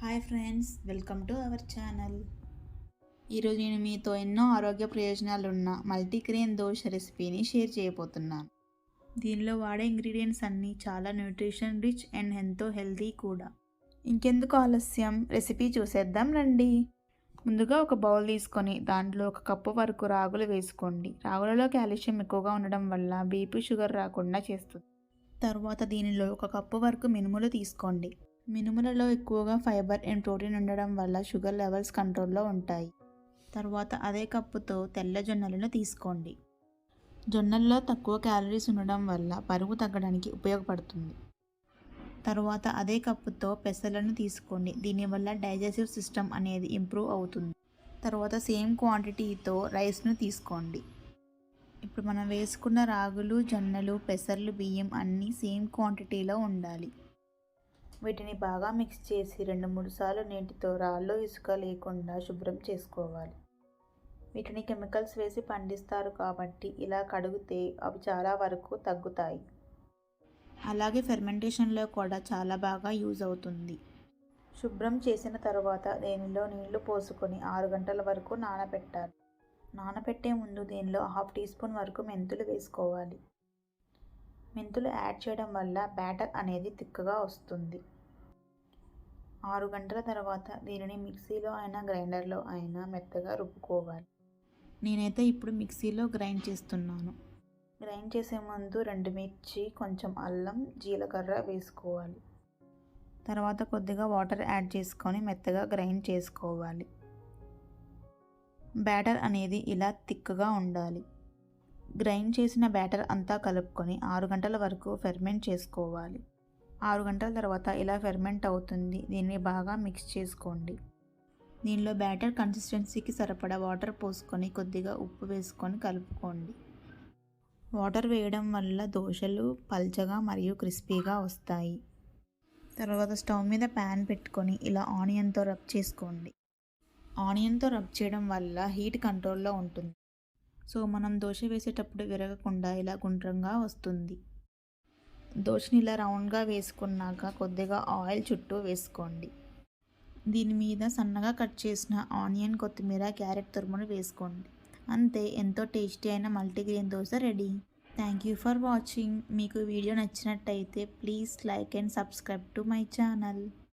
Hi friends, welcome to our channel. ఈరోజు నేను మీతో ఎన్నో ఆరోగ్య ప్రయోజనాలు ఉన్న మల్టీగ్రెయిన్ దోశ రెసిపీని షేర్ చేయబోతున్నాను. దీనిలో వాడే ఇంగ్రీడియంట్స్ అన్నీ చాలా న్యూట్రిషన్ రిచ్ అండ్ ఎంతో హెల్తీ కూడా. ఇంకెందుకు ఆలస్యం, రెసిపీ చూసేద్దాం రండి. ముందుగా ఒక బౌల్ తీసుకొని దాంట్లో 1 కప్పు వరకు రాగులు వేసుకోండి. రాగులలో కాల్షియం ఎక్కువగా ఉండడం వల్ల బీపీ షుగర్ రాకుండా చేస్తుంది. తర్వాత దీనిలో 1 కప్పు వరకు మినుములు తీసుకోండి. మినుములలో ఎక్కువగా ఫైబర్ అండ్ ప్రోటీన్ ఉండడం వల్ల షుగర్ లెవెల్స్ కంట్రోల్లో ఉంటాయి. తర్వాత అదే కప్పుతో తెల్ల జొన్నలను తీసుకోండి. జొన్నల్లో తక్కువ క్యాలరీస్ ఉండడం వల్ల బరువు తగ్గడానికి ఉపయోగపడుతుంది. తర్వాత అదే కప్పుతో పెసలను తీసుకోండి. దీనివల్ల డైజెస్టివ్ సిస్టమ్ అనేది ఇంప్రూవ్ అవుతుంది. తర్వాత సేమ్ క్వాంటిటీతో రైస్ను తీసుకోండి. ఇప్పుడు మనం వేసుకున్న రాగులు, జొన్నలు, పెసర్లు, బియ్యం అన్నీ సేమ్ క్వాంటిటీలో ఉండాలి. వీటిని బాగా మిక్స్ చేసి 2-3 సార్లు నీటితో రాళ్ళు ఇసుక లేకుండా శుభ్రం చేసుకోవాలి. వీటిని కెమికల్స్ వేసి పండిస్తారు కాబట్టి ఇలా కడిగితే అవి చాలా వరకు తగ్గుతాయి. అలాగే ఫెర్మెంటేషన్లో కూడా చాలా బాగా యూజ్ అవుతుంది. శుభ్రం చేసిన తర్వాత దీనిలో నీళ్లు పోసుకొని 6 గంటల వరకు నానబెట్టాలి. నానబెట్టే ముందు దీనిలో 1/2 టీ స్పూన్ వరకు మెంతులు వేసుకోవాలి. మెంతులు యాడ్ చేయడం వల్ల బ్యాటర్ అనేది తిక్కగా వస్తుంది. 6 గంటల తర్వాత దీనిని మిక్సీలో అయినా గ్రైండర్లో అయినా మెత్తగా రుబ్బుకోవాలి. నేనైతే ఇప్పుడు మిక్సీలో గ్రైండ్ చేస్తున్నాను. గ్రైండ్ చేసే ముందు 2 మిర్చి, కొంచెం అల్లం, జీలకర్ర వేసుకోవాలి. తర్వాత కొద్దిగా వాటర్ యాడ్ చేసుకొని మెత్తగా గ్రైండ్ చేసుకోవాలి. బ్యాటర్ అనేది ఇలా తిక్కగా ఉండాలి. గ్రైండ్ చేసిన బ్యాటర్ అంతా కలుపుకొని 6 గంటల వరకు ఫెర్మెంట్ చేసుకోవాలి. 6 గంటల తర్వాత ఇలా ఫెర్మెంట్ అవుతుంది. దీన్ని బాగా మిక్స్ చేసుకోండి. దీనిలో బ్యాటర్ కన్సిస్టెన్సీకి సరిపడా వాటర్ పోసుకొని కొద్దిగా ఉప్పు వేసుకొని కలుపుకోండి. వాటర్ వేయడం వల్ల దోశలు పల్చగా మరియు క్రిస్పీగా వస్తాయి. తర్వాత స్టవ్ మీద ప్యాన్ పెట్టుకొని ఇలా ఆనియన్తో రబ్ చేసుకోండి. ఆనియన్తో రబ్ చేయడం వల్ల హీట్ కంట్రోల్లో ఉంటుంది. సో మనం దోశ వేసేటప్పుడు విరగకుండా ఇలా గుండ్రంగా వస్తుంది. దోశని ఇలా రౌండ్గా వేసుకున్నాక కొద్దిగా ఆయిల్ చుట్టూ వేసుకోండి. దీని మీద సన్నగా కట్ చేసిన ఆనియన్, కొత్తిమీర, క్యారెట్ తురుమును వేసుకోండి. అంతే, ఎంతో టేస్టీ అయిన multigrain dosa ready. Thank you for watching. మీకు వీడియో నచ్చినట్టయితే please like and subscribe to my channel.